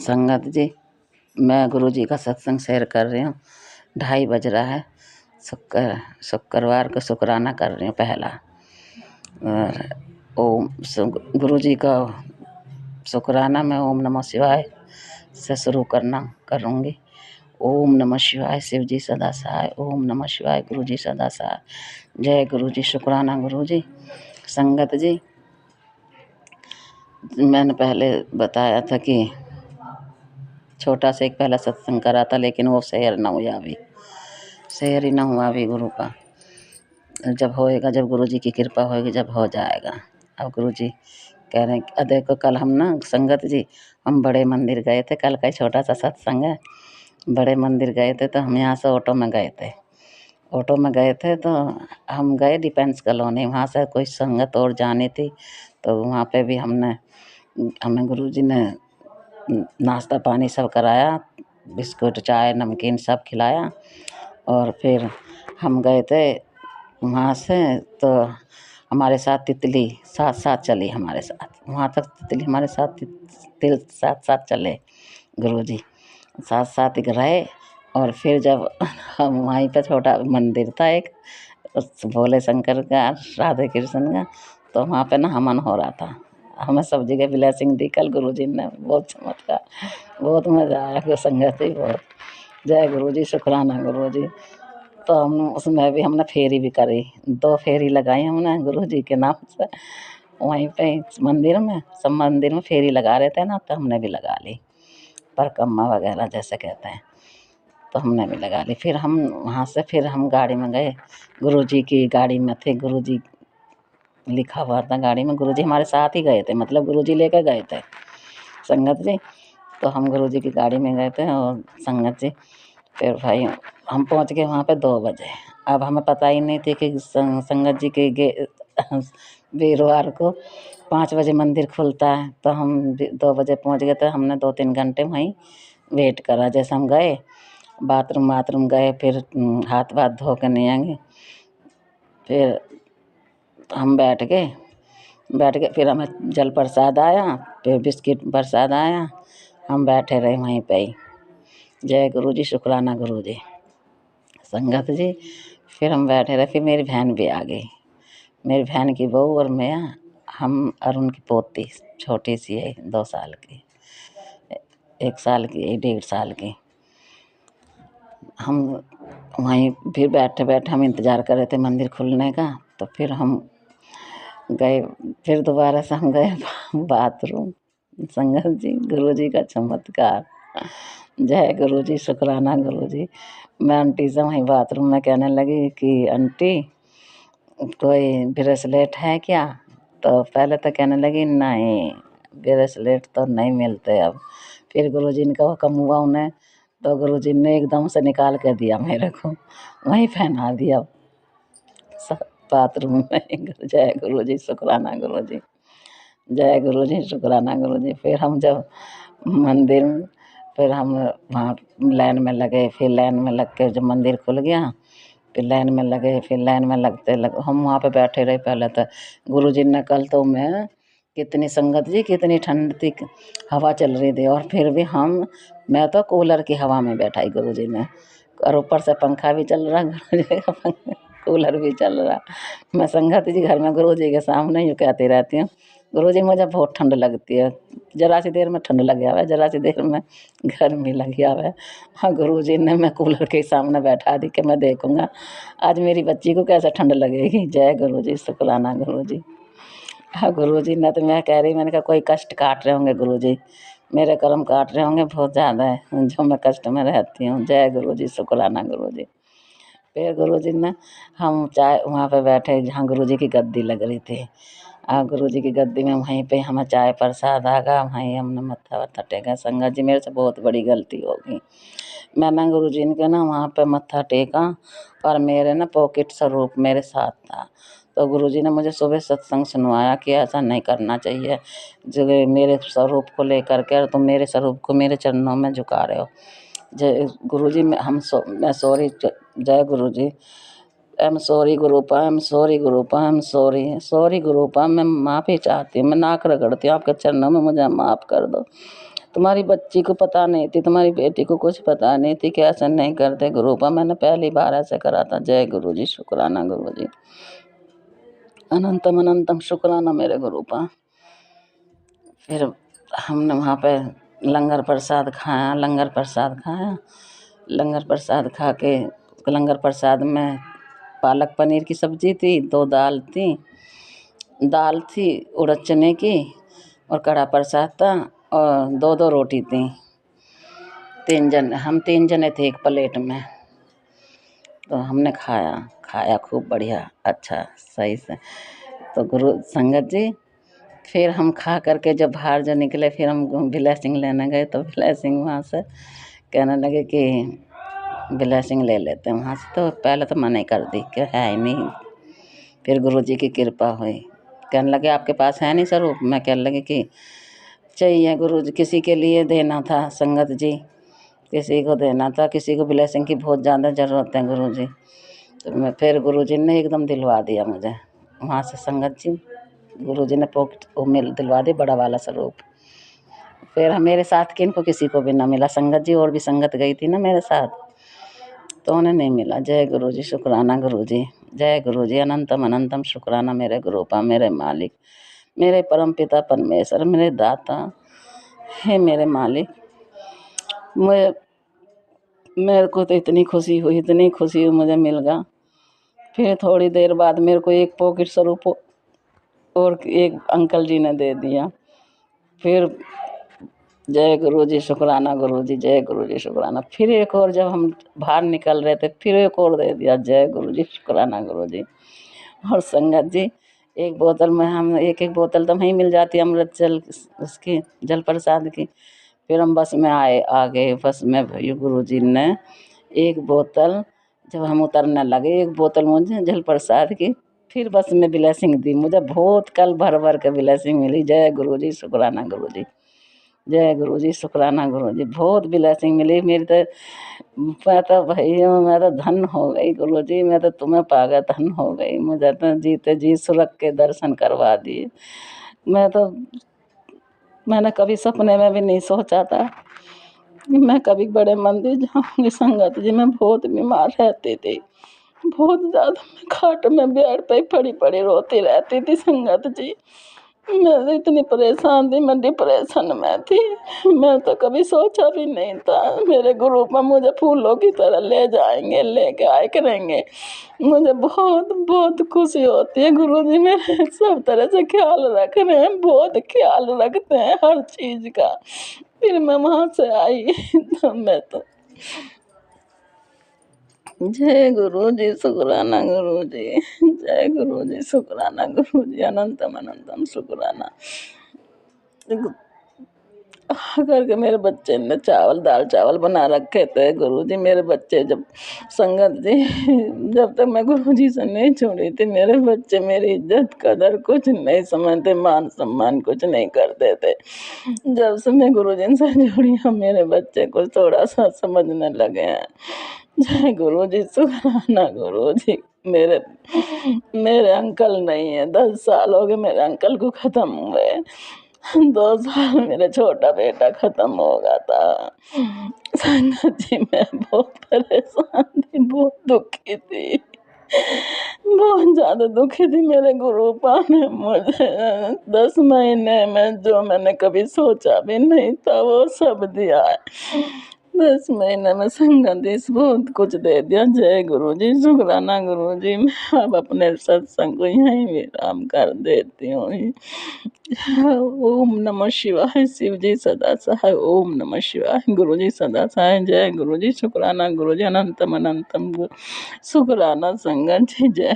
संगत जी, मैं गुरु जी का सत्संग शेयर कर रही हूँ। 2:30 बज रहा है। शुक्रवार को शुक्राना कर रही हूँ पहला। और ओम गुरु जी का शुक्राना मैं ओम नमः शिवाय से शुरू करूँगी। ओम नमः शिवाय शिव जी सदा सहाय। ओम नमः शिवाय गुरु जी सदा सहाय। जय गुरु जी। शुक्राना गुरु जी। संगत जी, मैंने पहले बताया था कि छोटा सा एक पहला सत्संग करा था, लेकिन वो शेयर ना हुआ अभी। शेयर ही ना हुआ अभी गुरु का। जब होएगा, जब गुरु जी की कृपा होएगी, जब हो जाएगा। अब गुरु जी कह रहे हैं, देखो कल हम ना संगत जी हम बड़े मंदिर गए थे। कल का छोटा सा सत्संग है। बड़े मंदिर गए थे तो हम यहाँ से ऑटो में गए थे तो हम गए डिफेंस कॉलोनी। वहाँ से कोई संगत और जानी थी, तो वहाँ पे भी हमें गुरु जी ने नाश्ता पानी सब कराया, बिस्कुट चाय नमकीन सब खिलाया। और फिर हम गए थे वहाँ से, तो हमारे साथ तितली साथ साथ चली हमारे साथ। वहाँ तक तितली हमारे साथ चले गुरुजी, साथ साथ रहे। और फिर जब हम वहीं पर, छोटा मंदिर था एक उस भोले शंकर का, राधे कृष्ण का, तो वहाँ पे ना हवन हो रहा था। हमें सब जगह ब्लेसिंग दी कल गुरुजी ने। बहुत चमत्कार, बहुत मज़ा आया संगत ही बहुत। जय गुरुजी। शुक्राना गुरुजी। तो उसमें भी हमने फेरी भी करी, 2 फेरी लगाई हमने गुरु जी के नाम से। वहीं पे मंदिर में, सब मंदिर में फेरी लगा रहे थे ना, तो हमने भी लगा ली, परिक्रमा वगैरह जैसे कहते हैं, तो हमने भी लगा ली। फिर हम वहाँ से फिर हम गाड़ी में गए। गुरु जी की गाड़ी में थे, गुरु जी लिखा हुआ था गाड़ी में। गुरु जी हमारे साथ ही गए थे, मतलब गुरु जी लेकर गए थे संगत जी। तो हम गुरु जी की गाड़ी में गए थे और संगत जी फिर भाई हम पहुंच गए वहाँ पे 2 बजे। अब हमें पता ही नहीं थी कि संगत जी के वीरवार को 5 बजे मंदिर खुलता है, तो हम 2 बजे पहुंच गए थे। हमने 2-3 घंटे वहीं वेट करा। जैसे हम गए बाथरूम गए, फिर हाथ धो के नहीं आएंगे, फिर हम बैठ गए। फिर हमें जल प्रसाद आया, फिर बिस्किट प्रसाद आया। हम बैठे रहे वहीं पे ही। जय गुरु जी। शुक्राना गुरु जी। संगत जी, फिर हम बैठे रहे। फिर मेरी बहन भी आ गई, मेरी बहन की बहू और मैं, हम और उनकी पोती छोटी सी है, 2 साल की, 1 साल की, 1.5 साल की। हम वहीं फिर बैठे हम इंतज़ार कर रहे थे मंदिर खुलने का। तो फिर हम गए, फिर दोबारा से हम गए बाथरूम। संगत जी, गुरु जी का चमत्कार। जय गुरु जी। शुक्राना गुरु जी। मैं आंटी से वहीं बाथरूम में कहने लगी कि आंटी कोई ब्रेसलेट है क्या? तो पहले तो कहने लगी नहीं, ब्रेसलेट तो नहीं मिलते अब। फिर गुरु जी ने हुक्म हुआ उन्हें, तो गुरु जी ने एकदम से निकाल के दिया मेरे को, वहीं पहना दिया बाथरूम में। जय गुरु जी। शुक्राना गुरु जी। जय गुरु जी। शुक्राना गुरु जी। फिर हम जब मंदिर में, फिर हम वहाँ लाइन में लगे। फिर लाइन में लग के जब मंदिर खुल गया, फिर लाइन में लगे। फिर लाइन में लगते हम वहाँ पे बैठे रहे। पहले तो गुरु जी ने, कल तो मैं कितनी संगत जी, कितनी ठंड थी, हवा चल रही थी, और फिर भी मैं तो कूलर की हवा में बैठाई गुरु जी ने, और ऊपर से पंखा भी चल रहा, गुरु जी का कूलर भी चल रहा। मैं संगत जी घर में गुरु जी के सामने यूँ कहती रहती हूँ, गुरु जी मुझे बहुत ठंड लगती है, जरा सी देर में ठंड लग गया है, जरा सी देर में गर्मी लग गया है। हाँ, गुरु जी ने मैं कूलर के सामने बैठा दी कि मैं देखूँगा आज मेरी बच्ची को कैसे ठंड लगेगी। जय गुरु जी। शुक्राना गुरु जी। हाँ, गुरु जी ने तो मैं कह रही, मैंने कहा कोई कष्ट काट रहे होंगे गुरु जी, मेरे कर्म काट रहे होंगे बहुत ज़्यादा है जो मैं कष्ट में रहती हूँ। जय गुरु जी। शुक्राना गुरु जी। फिर गुरु जी ने, हम चाय वहाँ पे बैठे जहाँ गुरु जी की गद्दी लग रही थी, गुरु जी की गद्दी में, वहीं पे हमें चाय प्रसाद आ गया। वहीं हमने मत्था वत्था टेका। संगत जी, मेरे से बहुत बड़ी गलती हो गई। मैंने गुरु जी ने ना वहाँ पे मत्था टेका, और मेरे ना पॉकेट स्वरूप मेरे साथ था। तो गुरु जी ने मुझे सुबह सत्संग सुनवाया कि ऐसा नहीं करना चाहिए, जो मेरे स्वरूप को लेकर के तुम मेरे स्वरूप को मेरे चरणों में झुका रहे हो। जय गुरु जी। मैं सॉरी। जय Guru ji. I am sorry गुरुपा, आई एम सॉरी गुरुपा, आई एम सॉरी गुरुपा। मैं माफ़ी चाहती हूँ, मैं नाक रगड़ती हूँ आपके चरणों में, मुझे माफ़ कर दो। तुम्हारी बच्ची को पता नहीं थी, तुम्हारी बेटी को कुछ पता नहीं थी कि ऐसा नहीं करते गुरु पा। मैंने पहली बार ऐसे करा था। जय गुरु जी, शुक्राना गुरु जी, अनंतम अनंतम शुक्राना मेरे गुरु पा। फिर हमने वहाँ पे लंगर प्रसाद खाया। लंगर प्रसाद खा के, लंगर प्रसाद में पालक पनीर की सब्जी थी, 2 दाल थी उड़द चने की, और कड़ा प्रसाद था, और 2 रोटी थी। हम 3 जने थे एक प्लेट में। तो हमने खाया खूब बढ़िया, अच्छा सही से। तो गुरु संगत जी, फिर हम खा करके जब बाहर जो निकले, फिर हम ब्लेसिंग लेने गए। तो ब्लेसिंग वहाँ से कहने लगे कि ब्लेसिंग ले लेते हैं वहाँ से। तो पहले तो मना ही कर दी कि है ही नहीं। फिर गुरुजी की कृपा हुई। कहने लगे आपके पास है नहीं स्वरूप। मैं कहने लगे कि चाहिए गुरुजी, किसी के लिए देना था संगत जी, किसी को देना था, किसी को ब्लेसिंग की बहुत ज़्यादा ज़रूरत है गुरुजी। तो मैं फिर गुरुजी ने एकदम दिलवा दिया मुझे वहाँ से। संगत जी, गुरुजी ने पॉकेट वो दिलवा दी बड़ा वाला स्वरूप। फिर मेरे साथ किनको किसी को भी ना मिला संगत जी, और भी संगत गई थी ना मेरे साथ, तो उन्हें नहीं मिला। जय गुरु जी, शुक्राना गुरु जी, जय गुरु जी, अनंतम अनंतम शुक्राना मेरे गुरुपा, मेरे मालिक, मेरे परम पिता परमेश्वर, मेरे दाता हे मेरे मालिक। मेरे को तो इतनी खुशी हुई मुझे मिल गया। फिर थोड़ी देर बाद मेरे को एक पॉकेट स्वरूप और एक अंकल जी ने दे दिया। फिर जय गुरु जी, शुक्राना गुरु जी, जय गुरु जी, शुक्राना। फिर एक और जब हम बाहर निकल रहे थे, फिर एक और दे दिया। जय गुरु जी, शुक्राना गुरु जी। और संगत जी, एक बोतल में हम एक बोतल तो वहीं मिल जाती अमृत जल, उसकी जल प्रसाद की। फिर हम बस में आ गए। बस में गुरु जी ने एक बोतल, जब हम उतरने लगे, एक बोतल मुझे जल प्रसाद की फिर बस में ब्लेसिंग दी मुझे। बहुत कल भर भर के ब्लेसिंग मिली। जय गुरु जी, शुक्राना गुरु जी, जय गुरु जी, शुक्राना गुरु जी। बहुत ब्लेसिंग मिली मेरी तो। मैं तो भैया, मैं तो धन हो गई गुरु जी, मैं तो तुम्हें पाकर धन हो गई। मुझे तो जीते जी सुरग के दर्शन करवा दिए। मैंने कभी सपने में भी नहीं सोचा था कि मैं कभी बड़े मंदिर जाऊंगी। संगत जी, मैं बहुत बीमार रहती थी, बहुत ज़्यादा। मैं खाट में बेड पे पड़ी पड़ी रोती रहती थी संगत जी। मैं इतनी परेशान थी, मैं डिप्रेशन में थी। मैं तो कभी सोचा भी नहीं था मेरे गुरु पर मुझे फूलों की तरह ले जाएंगे, लेके आए करेंगे। मुझे बहुत बहुत खुशी होती है। गुरु जी मेरे सब तरह से ख्याल रख रहे हैं, बहुत ख्याल रखते हैं हर चीज़ का। फिर मैं वहाँ से आई तो मैं तो जय गुरु जी, शुक्राना गुरु जी, जय गुरु जी, शुक्राना गुरु जी, अनंतम अनंतम शुक्राना। करके मेरे बच्चे ने दाल चावल बना रखे थे। गुरुजी मेरे बच्चे जब संगत जी, जब तक मैं गुरुजी से नहीं छोड़ी थी, मेरे बच्चे मेरी इज्जत कदर कुछ नहीं समझते, मान सम्मान कुछ नहीं करते थे। जब से मैं गुरुजी से जुड़ी हूँ, मेरे बच्चे को थोड़ा सा समझने लगे हैं। जय गुरुजी, शुक्राना गुरुजी। मेरे अंकल नहीं है, 10 साल हो गए मेरे अंकल को खत्म हुए। 2 साल मेरा छोटा बेटा खत्म हो गया था। संगत जी, मैं बहुत परेशान थी, बहुत दुखी थी, बहुत ज़्यादा दुखी थी। मेरे गुरुपा ने मुझे 10 महीने में जो मैंने कभी सोचा भी नहीं था वो सब दिया है। 10 महीने में संगत बहुत कुछ दे दिया। जय गुरु जी, शुक्राना गुरु जी। मैं अब अपने सत्संग को यहीं विराम कर देती हूँ। ओम नमः शिवाय। शिव जी सदा सहाय। ओम नमः शिवाय। गुरु जी सदा सहाय। जय गुरु जी, शुक्राना गुरु जी, अनंतम अनंतम शुक्राना संगत जी। जय